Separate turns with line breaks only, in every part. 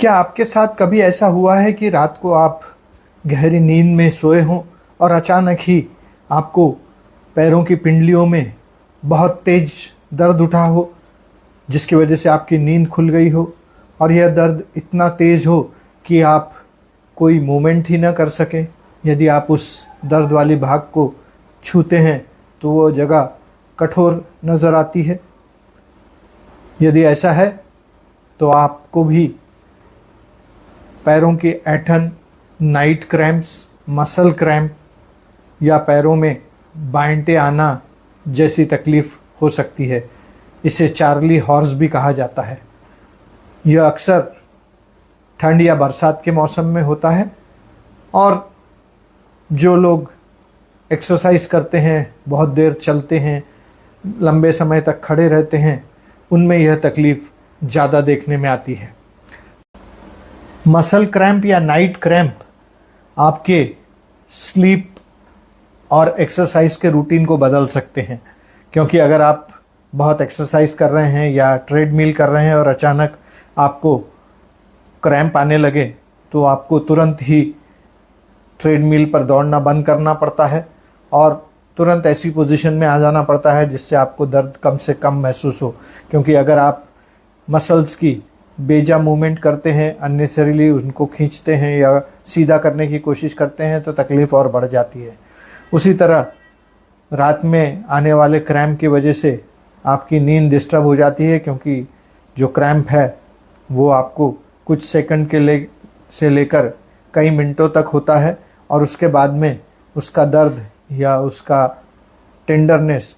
क्या आपके साथ कभी ऐसा हुआ है कि रात को आप गहरी नींद में सोए हों और अचानक ही आपको पैरों की पिंडलियों में बहुत तेज दर्द उठा हो, जिसकी वजह से आपकी नींद खुल गई हो और यह दर्द इतना तेज हो कि आप कोई मूवमेंट ही ना कर सकें? यदि आप उस दर्द वाली भाग को छूते हैं तो वो जगह कठोर नज़र आती है। यदि ऐसा है तो आपको भी पैरों की ऐंठन, नाइट क्रैम्प्स, मसल क्रैम्प या पैरों में बांटे आना जैसी तकलीफ हो सकती है। इसे चार्ली हॉर्स भी कहा जाता है। यह अक्सर ठंड या बरसात के मौसम में होता है और जो लोग एक्सरसाइज करते हैं, बहुत देर चलते हैं, लंबे समय तक खड़े रहते हैं, उनमें यह तकलीफ ज़्यादा देखने में आती है। मसल क्रैम्प या नाइट क्रैम्प आपके स्लीप और एक्सरसाइज के रूटीन को बदल सकते हैं, क्योंकि अगर आप बहुत एक्सरसाइज कर रहे हैं या ट्रेडमिल कर रहे हैं और अचानक आपको क्रैम्प आने लगे तो आपको तुरंत ही ट्रेडमिल पर दौड़ना बंद करना पड़ता है और तुरंत ऐसी पोजीशन में आ जाना पड़ता है जिससे आपको दर्द कम से कम महसूस हो। क्योंकि अगर आप मसल्स की बेजा मूवमेंट करते हैं, अननेसेसरीली उनको खींचते हैं या सीधा करने की कोशिश करते हैं तो तकलीफ़ और बढ़ जाती है। उसी तरह रात में आने वाले क्रैम्प की वजह से आपकी नींद डिस्टर्ब हो जाती है, क्योंकि जो क्रैम्प है वो आपको कुछ सेकंड से लेकर कई मिनटों तक होता है और उसके बाद में उसका दर्द या उसका टेंडरनेस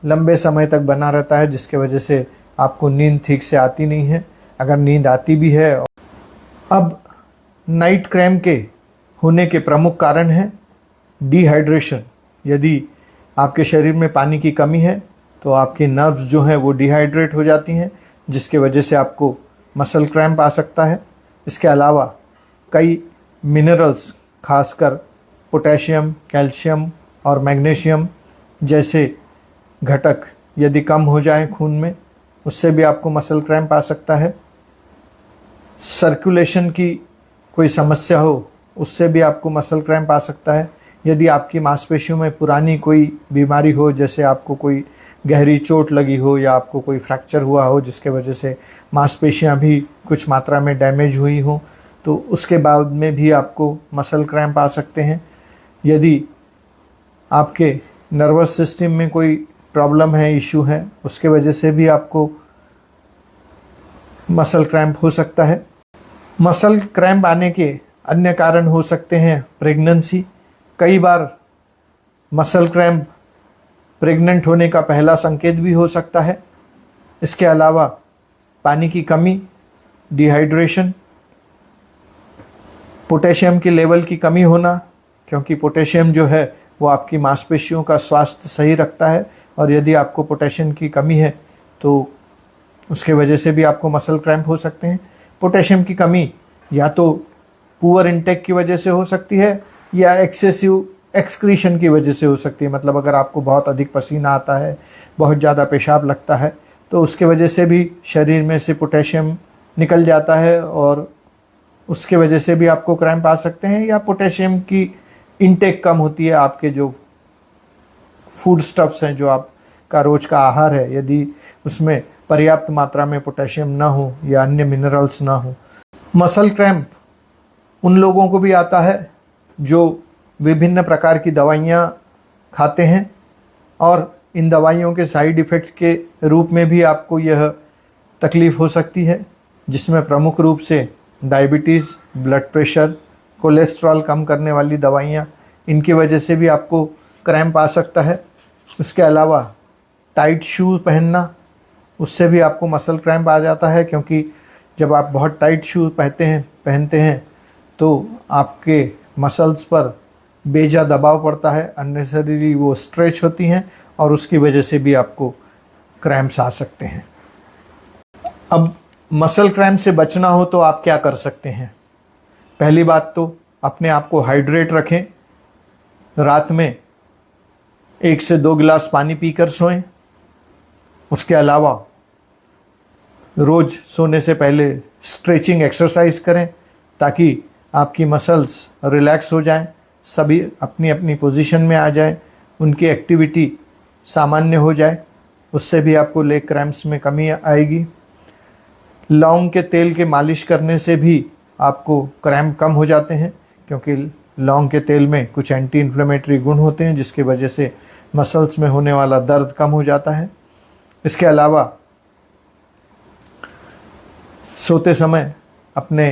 लंबे समय तक बना रहता है, जिसके वजह से आपको नींद ठीक से आती नहीं है, अगर नींद आती भी है। अब नाइट क्रैम्प के होने के प्रमुख कारण हैं डिहाइड्रेशन। यदि आपके शरीर में पानी की कमी है तो आपके नर्व्स जो हैं वो डिहाइड्रेट हो जाती हैं, जिसके वजह से आपको मसल क्रैम्प आ सकता है। इसके अलावा कई मिनरल्स, खासकर पोटेशियम, कैल्शियम और मैग्नीशियम जैसे घटक यदि कम हो जाए खून में, उससे भी आपको मसल क्रैम्प आ सकता है। सर्कुलेशन की कोई समस्या हो, उससे भी आपको मसल क्रैम्प आ सकता है। यदि आपकी मांसपेशियों में पुरानी कोई बीमारी हो, जैसे आपको कोई गहरी चोट लगी हो या आपको कोई फ्रैक्चर हुआ हो जिसके वजह से मांसपेशियां भी कुछ मात्रा में डैमेज हुई हो, तो उसके बाद में भी आपको मसल क्रैम्प आ सकते हैं। यदि आपके नर्वस सिस्टम में कोई प्रॉब्लम है, इशू है, उसके वजह से भी आपको मसल क्रैम्प हो सकता है। मसल क्रैम्प आने के अन्य कारण हो सकते हैं प्रेगनेंसी। कई बार मसल क्रैम्प प्रेग्नेंट होने का पहला संकेत भी हो सकता है। इसके अलावा पानी की कमी, डिहाइड्रेशन, पोटेशियम के लेवल की कमी होना, क्योंकि पोटेशियम जो है वो आपकी मांसपेशियों का स्वास्थ्य सही रखता है और यदि आपको पोटेशियम की कमी है तो उसके वजह से भी आपको मसल क्रैम्प हो सकते हैं। पोटेशियम की कमी या तो पुअर इंटेक की वजह से हो सकती है या एक्सेसिव एक्सक्रीशन की वजह से हो सकती है। मतलब अगर आपको बहुत अधिक पसीना आता है, बहुत ज़्यादा पेशाब लगता है, तो उसके वजह से भी शरीर में से पोटेशियम निकल जाता है और उसके वजह से भी आपको क्रैम्प आ सकते हैं। या पोटेशियम की इंटेक कम होती है, आपके जो फूड स्टफ्स हैं, जो आपका रोज का आहार है, यदि उसमें पर्याप्त मात्रा में पोटेशियम ना हो या अन्य मिनरल्स ना हो। मसल क्रैम्प उन लोगों को भी आता है जो विभिन्न प्रकार की दवाइयाँ खाते हैं और इन दवाइयों के साइड इफ़ेक्ट के रूप में भी आपको यह तकलीफ़ हो सकती है, जिसमें प्रमुख रूप से डायबिटीज़, ब्लड प्रेशर, कोलेस्ट्रॉल कम करने वाली दवाइयाँ, इनकी वजह से भी आपको क्रैम्प आ सकता है। उसके अलावा टाइट शू पहनना, उससे भी आपको मसल क्रैम्प आ जाता है, क्योंकि जब आप बहुत टाइट शू पहनते हैं तो आपके मसल्स पर बेजा दबाव पड़ता है, अननेसेसरीली वो स्ट्रेच होती हैं और उसकी वजह से भी आपको क्रैम्प्स आ सकते हैं। अब मसल क्रैम्प से बचना हो तो आप क्या कर सकते हैं? पहली बात तो अपने आप को हाइड्रेट रखें। रात में 1 से 2 गिलास पानी पीकर सोएं। उसके अलावा रोज सोने से पहले स्ट्रेचिंग एक्सरसाइज करें ताकि आपकी मसल्स रिलैक्स हो जाएं, सभी अपनी अपनी पोजीशन में आ जाएं, उनकी एक्टिविटी सामान्य हो जाए। उससे भी आपको लेग क्रैम्प्स में कमी आएगी। लौंग के तेल के मालिश करने से भी आपको क्रैम्प कम हो जाते हैं, क्योंकि लौंग के तेल में कुछ एंटी इन्फ्लेमेटरी गुण होते हैं जिसकी वजह से मसल्स में होने वाला दर्द कम हो जाता है। इसके अलावा सोते समय अपने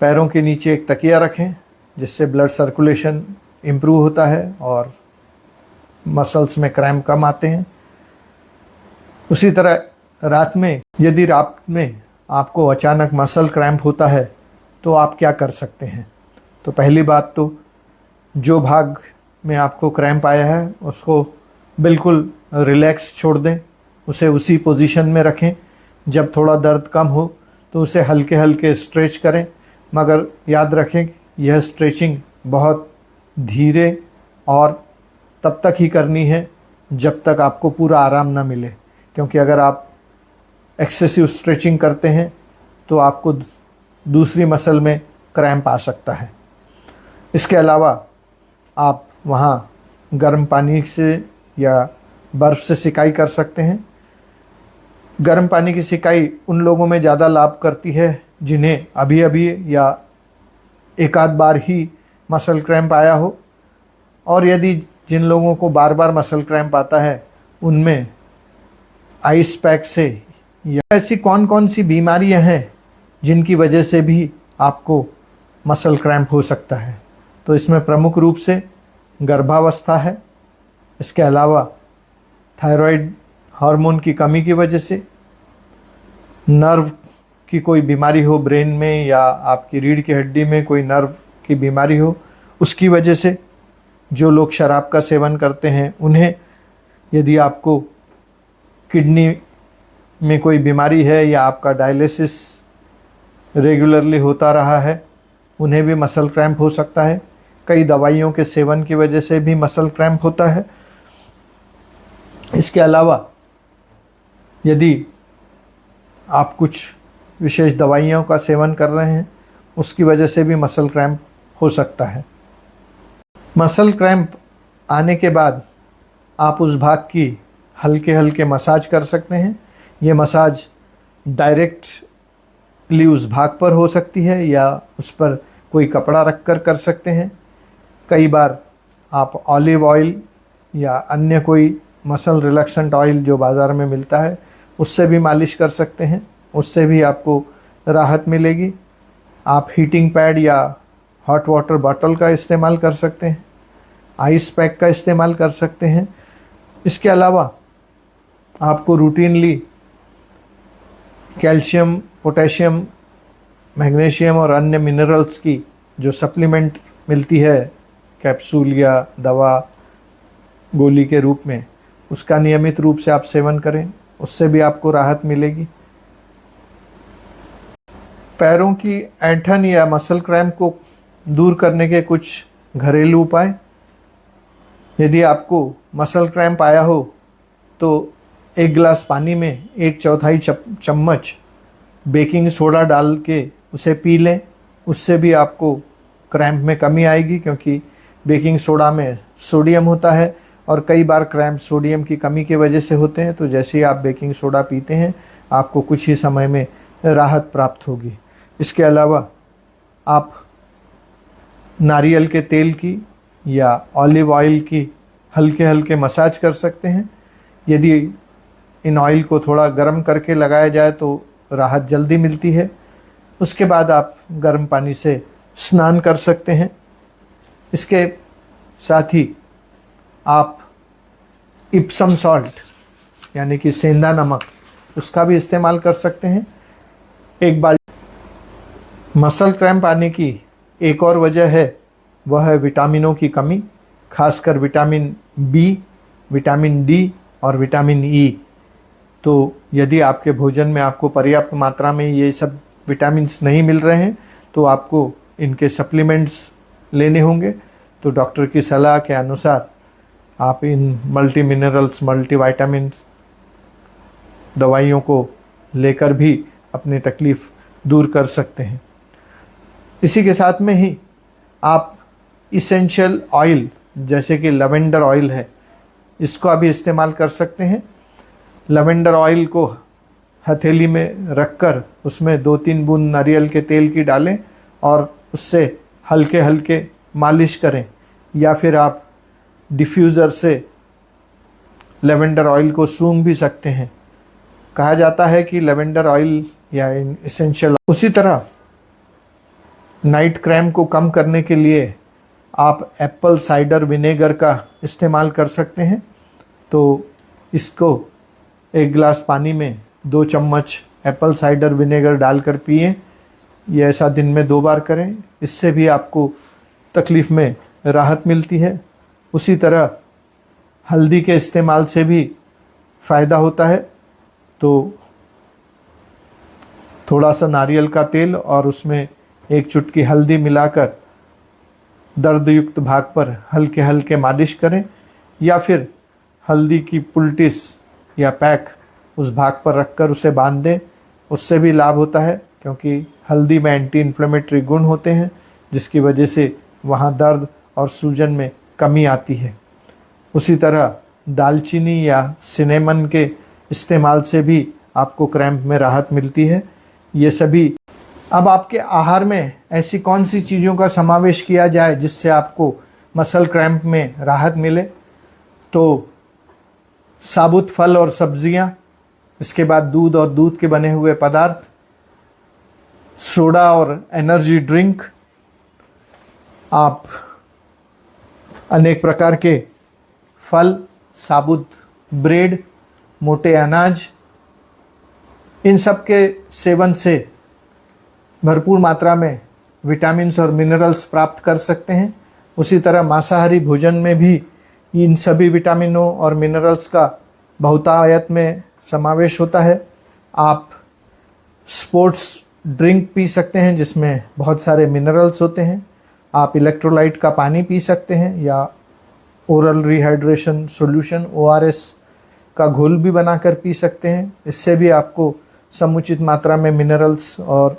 पैरों के नीचे एक तकिया रखें, जिससे ब्लड सर्कुलेशन इम्प्रूव होता है और मसल्स में क्रैम्प कम आते हैं। उसी तरह यदि रात में आपको अचानक मसल क्रैम्प होता है तो आप क्या कर सकते हैं। तो पहली बात तो जो भाग में आपको क्रैम्प आया है उसको बिल्कुल रिलैक्स छोड़ दें, उसे उसी पोजीशन में रखें। जब थोड़ा दर्द कम हो तो उसे हल्के हल्के स्ट्रेच करें, मगर याद रखें यह स्ट्रेचिंग बहुत धीरे और तब तक ही करनी है जब तक आपको पूरा आराम ना मिले, क्योंकि अगर आप एक्सेसिव स्ट्रेचिंग करते हैं तो आपको दूसरी मसल में क्रैम्प आ सकता है। इसके अलावा आप वहाँ गर्म पानी से या बर्फ़ से सिकाई कर सकते हैं। गर्म पानी की सिकाई उन लोगों में ज़्यादा लाभ करती है जिन्हें अभी अभी या एक आध बार ही मसल क्रैम्प आया हो, और यदि जिन लोगों को बार बार मसल क्रैम्प आता है उनमें आइस पैक से या ऐसी कौन कौन सी बीमारियां हैं जिनकी वजह से भी आपको मसल क्रैम्प हो सकता है। तो इसमें प्रमुख रूप से गर्भावस्था है। इसके अलावा थायराइड हार्मोन की कमी की वजह से, नर्व की कोई बीमारी हो ब्रेन में, या आपकी रीढ़ की हड्डी में कोई नर्व की बीमारी हो उसकी वजह से, जो लोग शराब का सेवन करते हैं उन्हें, यदि आपको किडनी में कोई बीमारी है या आपका डायलिसिस रेगुलरली होता रहा है, उन्हें भी मसल क्रैम्प हो सकता है। कई दवाइयों के सेवन की वजह से भी मसल क्रैम्प होता है। इसके अलावा यदि आप कुछ विशेष दवाइयों का सेवन कर रहे हैं उसकी वजह से भी मसल क्रैम्प हो सकता है। मसल क्रैम्प आने के बाद आप उस भाग की हल्के हल्के मसाज कर सकते हैं। ये मसाज डायरेक्टली उस भाग पर हो सकती है या उस पर कोई कपड़ा रख कर सकते हैं। कई बार आप ऑलिव ऑयल या अन्य कोई मसल रिलैक्सेंट ऑयल जो बाज़ार में मिलता है उससे भी मालिश कर सकते हैं, उससे भी आपको राहत मिलेगी। आप हीटिंग पैड या हॉट वाटर बॉटल का इस्तेमाल कर सकते हैं, आइस पैक का इस्तेमाल कर सकते हैं। इसके अलावा आपको रूटीनली कैल्शियम, पोटेशियम, मैग्नीशियम और अन्य मिनरल्स की जो सप्लीमेंट मिलती है कैप्सूल या दवा गोली के रूप में, उसका नियमित रूप से आप सेवन करें, उससे भी आपको राहत मिलेगी। पैरों की ऐंठन या मसल क्रैम्प को दूर करने के कुछ घरेलू उपाय। यदि आपको मसल क्रैम्प आया हो तो एक गिलास पानी में 1/4 चम्मच बेकिंग सोडा डाल के उसे पी लें, उससे भी आपको क्रैम्प में कमी आएगी, क्योंकि बेकिंग सोडा में सोडियम होता है और कई बार क्रैम्प सोडियम की कमी की वजह से होते हैं। तो जैसे ही आप बेकिंग सोडा पीते हैं आपको कुछ ही समय में राहत प्राप्त होगी। इसके अलावा आप नारियल के तेल की या ऑलिव ऑयल की हल्के हल्के मसाज कर सकते हैं। यदि इन ऑयल को थोड़ा गर्म करके लगाया जाए तो राहत जल्दी मिलती है। उसके बाद आप गर्म पानी से स्नान कर सकते हैं। इसके साथ ही आप इप्सम सॉल्ट यानी कि सेंधा नमक, उसका भी इस्तेमाल कर सकते हैं। एक बार मसल क्रैम्प आने की एक और वजह है, वह है विटामिनों की कमी, खासकर विटामिन बी, विटामिन डी और विटामिन ई। तो यदि आपके भोजन में आपको पर्याप्त मात्रा में ये सब विटामिन्स नहीं मिल रहे हैं तो आपको इनके सप्लीमेंट्स लेने होंगे। तो डॉक्टर की सलाह के अनुसार आप इन मल्टी मिनरल्स, मल्टी विटामिन्स दवाइयों को लेकर भी अपनी तकलीफ़ दूर कर सकते हैं। इसी के साथ में ही आप इसेंशियल ऑयल जैसे कि लवेंडर ऑयल है, इसको भी इस्तेमाल कर सकते हैं। लवेंडर ऑयल को हथेली में रखकर उसमें 2-3 बूंद नारियल के तेल की डालें और उससे हल्के हल्के मालिश करें, या फिर आप डिफ्यूज़र से लेवेंडर ऑयल को सूंघ भी सकते हैं। कहा जाता है कि लेवेंडर ऑयल या एसेंशियल। उसी तरह नाइट क्रैम्प को कम करने के लिए आप एप्पल साइडर विनेगर का इस्तेमाल कर सकते हैं। तो इसको 1 गिलास पानी में 2 चम्मच एप्पल साइडर विनेगर डालकर पिएं। ये ऐसा दिन में 2 बार करें, इससे भी आपको तकलीफ़ में राहत मिलती है। उसी तरह हल्दी के इस्तेमाल से भी फ़ायदा होता है। तो थोड़ा सा नारियल का तेल और उसमें 1 चुटकी हल्दी मिलाकर दर्दयुक्त भाग पर हल्के हल्के मालिश करें, या फिर हल्दी की पुलटिस या पैक उस भाग पर रखकर उसे बांध दें। उससे भी लाभ होता है, क्योंकि हल्दी में एंटी इन्फ्लेमेटरी गुण होते हैं, जिसकी वजह से वहाँ दर्द और सूजन में कमी आती है। उसी तरह दालचीनी या सिनेमन के इस्तेमाल से भी आपको क्रैम्प में राहत मिलती है। ये सभी। अब आपके आहार में ऐसी कौन सी चीज़ों का समावेश किया जाए जिससे आपको मसल क्रैम्प में राहत मिले? तो साबुत फल और सब्जियां, इसके बाद दूध और दूध के बने हुए पदार्थ, सोडा और एनर्जी ड्रिंक, आप अनेक प्रकार के फल, साबुत ब्रेड, मोटे अनाज, इन सब के सेवन से भरपूर मात्रा में विटामिन्स और मिनरल्स प्राप्त कर सकते हैं। उसी तरह मांसाहारी भोजन में भी इन सभी विटामिनों और मिनरल्स का बहुतायत में समावेश होता है। आप स्पोर्ट्स ड्रिंक पी सकते हैं जिसमें बहुत सारे मिनरल्स होते हैं। आप इलेक्ट्रोलाइट का पानी पी सकते हैं, या ओरल रिहाइड्रेशन सॉल्यूशन ORS का घोल भी बनाकर पी सकते हैं। इससे भी आपको समुचित मात्रा में मिनरल्स और